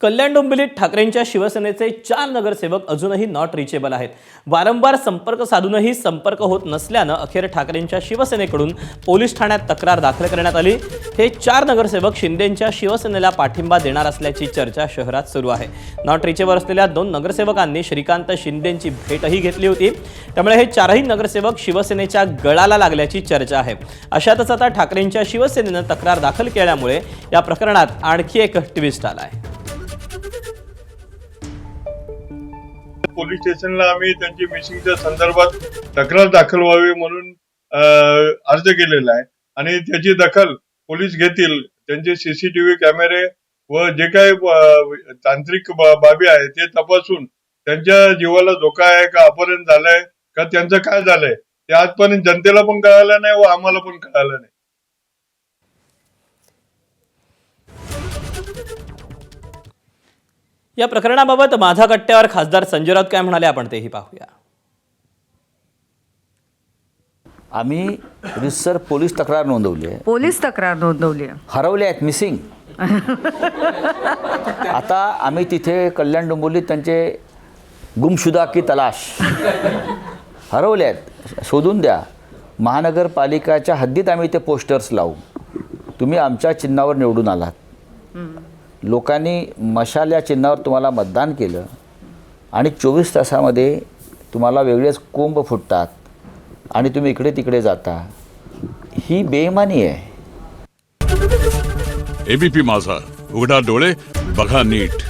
कल्याण डोंबिवलीत ठाकरेंच्या शिवसेनेचे 4 नगरसेवक अजूनही नॉट रिचेबल आहेत. वारंवार संपर्क साधूनही संपर्क होत नसल्यानं अखेर ठाकरेंच्या शिवसेनेकडून पोलीस ठाण्यात तक्रार दाखल करण्यात आली. हे 4 नगरसेवक शिंदेंच्या शिवसेनेला पाठिंबा देणार असल्याची चर्चा शहरात सुरू आहे. नॉट रिचेबल असलेल्या 2 नगरसेवकांनी श्रीकांत शिंदेंची भेटही घेतली होती. त्यामुळे हे 4ही नगरसेवक शिवसेनेच्या गळाला लागल्याची चर्चा आहे. अशातच आता ठाकरेंच्या शिवसेनेनं तक्रार दाखल केल्यामुळे या प्रकरणात आणखी एक ट्विस्ट आला आहे. पोलीस स्टेशनला आम्ही त्यांची मिसिंगच्या संदर्भात तक्रार दाखल व्हावी म्हणून अर्ज केलेला आहे आणि त्याची दखल पोलीस घेतील. त्यांचे सीसीटीव्ही कॅमेरे व जे काही तांत्रिक बाबी आहे ते तपासून त्यांच्या जीवाला धोका आहे का, अपहरण झालंय का, त्यांचं काय झालंय ते आजपर्यंत जनतेला पण कळालं नाही व आम्हाला पण कळालं नाही. या प्रकरणाबाबत माझा कट्ट्यावर खासदार संजय राऊत काय म्हणाले आपण तेही पाहूया. आम्ही रितसर पोलीस तक्रार नोंदवली आहे. हरवले आहेत, मिसिंग. आता आम्ही तिथे कल्याण डोंबिवलीत त्यांचे गुमशुदा की तलाश हरवले आहेत, शोधून द्या. महानगरपालिकाच्या हद्दीत आम्ही ते पोस्टर्स लावू. तुम्ही आमच्या चिन्हावर निवडून आलात, लोकांनी मशाल या चिन्हावर तुम्हाला मतदान केलं आणि 24 तासामध्ये तुम्हाला वेगळेच कोंब फुटतात आणि तुम्ही इकडे तिकडे जाता. ही बेईमानी आहे. एबीपी माझा, उघडा डोळे बघा नीट.